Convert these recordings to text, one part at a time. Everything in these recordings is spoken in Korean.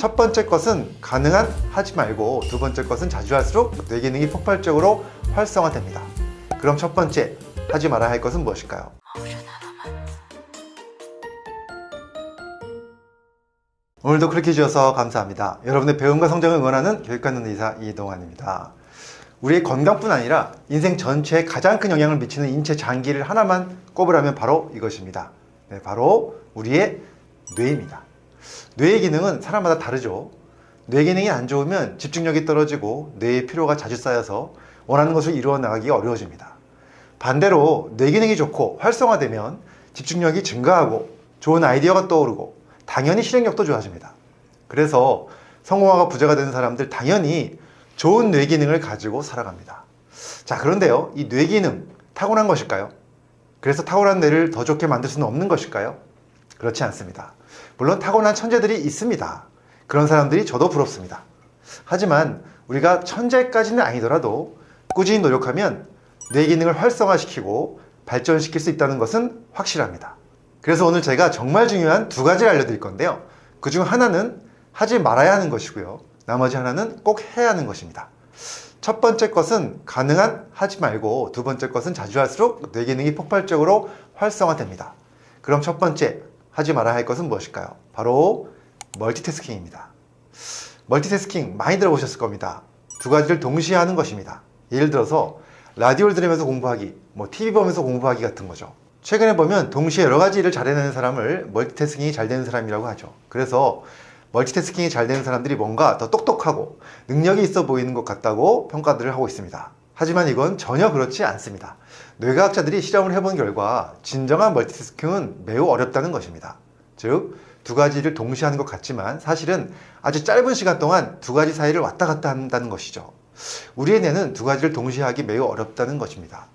첫 번째 것은 가능한 하지 말고, 두 번째 것은 자주 할수록 뇌 기능이 폭발적으로 활성화됩니다. 그럼 첫 번째 하지 말아야 할 것은 무엇일까요? 오늘도 그렇게 해주셔서 감사합니다. 여러분의 배움과 성장을 응원하는 교육하는 의사 이동환입니다. 우리의 건강뿐 아니라 인생 전체에 가장 큰 영향을 미치는 인체 장기를 하나만 꼽으라면 바로 이것입니다. 네, 바로 우리의 뇌입니다. 뇌의 기능은 사람마다 다르죠. 뇌 기능이 안 좋으면 집중력이 떨어지고 뇌의 피로가 자주 쌓여서 원하는 것을 이루어 나가기가 어려워집니다. 반대로 뇌 기능이 좋고 활성화되면 집중력이 증가하고 좋은 아이디어가 떠오르고 당연히 실행력도 좋아집니다. 그래서 성공하고 부자가 되는 사람들 당연히 좋은 뇌 기능을 가지고 살아갑니다. 자, 그런데요, 이 뇌 기능 타고난 것일까요? 그래서 타고난 뇌를 더 좋게 만들 수는 없는 것일까요? 그렇지 않습니다. 물론 타고난 천재들이 있습니다. 그런 사람들이 저도 부럽습니다. 하지만 우리가 천재까지는 아니더라도 꾸준히 노력하면 뇌 기능을 활성화시키고 발전시킬 수 있다는 것은 확실합니다. 그래서 오늘 제가 정말 중요한 두 가지를 알려드릴 건데요. 그중 하나는 하지 말아야 하는 것이고요. 나머지 하나는 꼭 해야 하는 것입니다. 첫 번째 것은 가능한 하지 말고, 두 번째 것은 자주 할수록 뇌 기능이 폭발적으로 활성화됩니다. 그럼 첫 번째 하지 말아야 할 것은 무엇일까요? 바로 멀티태스킹입니다. 멀티태스킹 많이 들어보셨을 겁니다. 두 가지를 동시에 하는 것입니다. 예를 들어서 라디오를 들으면서 공부하기, TV 보면서 공부하기 같은 거죠. 최근에 보면 동시에 여러 가지 일을 잘해내는 사람을 멀티태스킹이 잘 되는 사람이라고 하죠. 그래서 멀티태스킹이 잘 되는 사람들이 뭔가 더 똑똑하고 능력이 있어 보이는 것 같다고 평가들을 하고 있습니다. 하지만 이건 전혀 그렇지 않습니다. 뇌과학자들이 실험을 해본 결과 진정한 멀티태스킹은 매우 어렵다는 것입니다. 즉, 두 가지를 동시에 하는 것 같지만 사실은 아주 짧은 시간 동안 두 가지 사이를 왔다 갔다 한다는 것이죠. 우리의 뇌는 두 가지를 동시에 하기 매우 어렵다는 것입니다.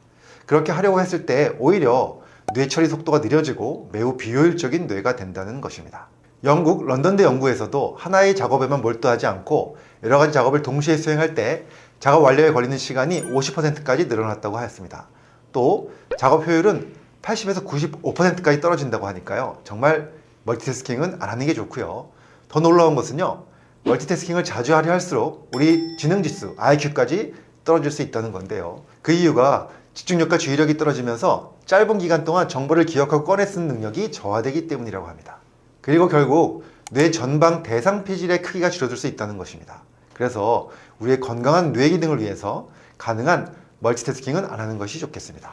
그렇게 하려고 했을 때 오히려 뇌 처리 속도가 느려지고 매우 비효율적인 뇌가 된다는 것입니다. 영국 런던대 연구에서도 하나의 작업에만 몰두하지 않고 여러 가지 작업을 동시에 수행할 때 작업 완료에 걸리는 시간이 50%까지 늘어났다고 하였습니다. 또 작업 효율은 80에서 95%까지 떨어진다고 하니까요. 정말 멀티태스킹은 안 하는 게 좋고요. 더 놀라운 것은요, 멀티태스킹을 자주 하려 할수록 우리 지능지수 IQ까지 떨어질 수 있다는 건데요. 그 이유가 집중력과 주의력이 떨어지면서 짧은 기간 동안 정보를 기억하고 꺼내 쓰는 능력이 저하되기 때문이라고 합니다. 그리고 결국 뇌 전방 대상 피질의 크기가 줄어들 수 있다는 것입니다. 그래서 우리의 건강한 뇌 기능을 위해서 가능한 멀티태스킹은 안 하는 것이 좋겠습니다.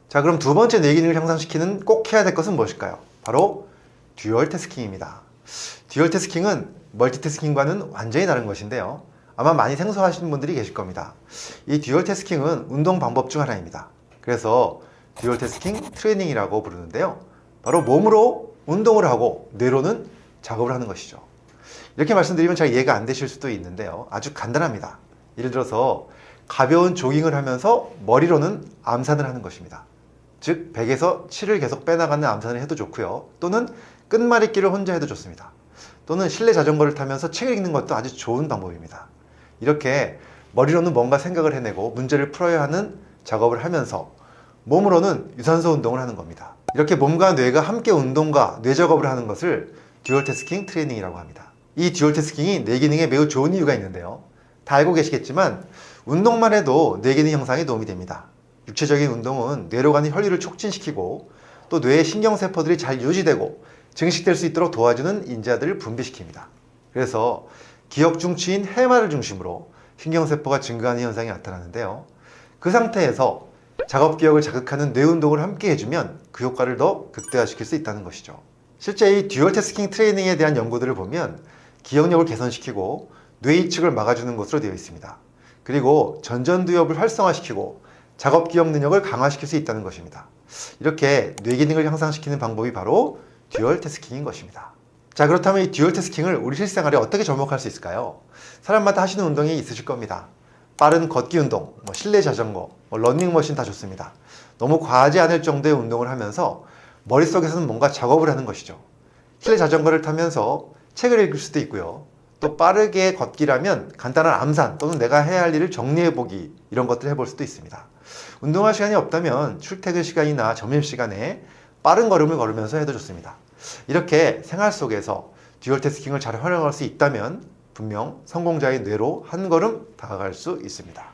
자, 그럼 두 번째 뇌 기능을 향상시키는 꼭 해야 될 것은 무엇일까요? 바로 듀얼 태스킹입니다. 듀얼 태스킹은 멀티태스킹과는 완전히 다른 것인데요. 아마 많이 생소하시는 분들이 계실 겁니다. 이 듀얼 태스킹은 운동 방법 중 하나입니다. 그래서 듀얼 태스킹 트레이닝이라고 부르는데요. 바로 몸으로 운동을 하고 뇌로는 작업을 하는 것이죠. 이렇게 말씀드리면 잘 이해가 안 되실 수도 있는데요. 아주 간단합니다. 예를 들어서 가벼운 조깅을 하면서 머리로는 암산을 하는 것입니다. 즉 100에서 7을 계속 빼나가는 암산을 해도 좋고요. 또는 끝말잇기를 혼자 해도 좋습니다. 또는 실내 자전거를 타면서 책을 읽는 것도 아주 좋은 방법입니다. 이렇게 머리로는 뭔가 생각을 해내고 문제를 풀어야 하는 작업을 하면서 몸으로는 유산소 운동을 하는 겁니다. 이렇게 몸과 뇌가 함께 운동과 뇌 작업을 하는 것을 듀얼 태스킹 트레이닝이라고 합니다. 이 듀얼 태스킹이 뇌 기능에 매우 좋은 이유가 있는데요. 다 알고 계시겠지만 운동만 해도 뇌 기능 형성에 도움이 됩니다. 육체적인 운동은 뇌로 가는 혈류를 촉진시키고 또 뇌의 신경세포들이 잘 유지되고 증식될 수 있도록 도와주는 인자들을 분비시킵니다. 그래서 기억 중추인 해마를 중심으로 신경세포가 증가하는 현상이 나타나는데요. 그 상태에서 작업 기억을 자극하는 뇌 운동을 함께 해주면 그 효과를 더 극대화시킬 수 있다는 것이죠. 실제 이 듀얼 태스킹 트레이닝에 대한 연구들을 보면 기억력을 개선시키고 뇌 이축을 막아주는 것으로 되어 있습니다. 그리고 전전두엽을 활성화시키고 작업 기억 능력을 강화시킬 수 있다는 것입니다. 이렇게 뇌 기능을 향상시키는 방법이 바로 듀얼 태스킹인 것입니다. 자, 그렇다면 이 듀얼 태스킹을 우리 실생활에 어떻게 접목할 수 있을까요? 사람마다 하시는 운동이 있으실 겁니다. 빠른 걷기 운동, 실내 자전거, 러닝머신 다 좋습니다. 너무 과하지 않을 정도의 운동을 하면서 머릿속에서는 뭔가 작업을 하는 것이죠. 실내 자전거를 타면서 책을 읽을 수도 있고요. 또 빠르게 걷기라면 간단한 암산 또는 내가 해야 할 일을 정리해보기, 이런 것들을 해볼 수도 있습니다. 운동할 시간이 없다면 출퇴근 시간이나 점심시간에 빠른 걸음을 걸으면서 해도 좋습니다. 이렇게 생활 속에서 듀얼 태스킹을 잘 활용할 수 있다면 분명 성공자의 뇌로 한 걸음 다가갈 수 있습니다.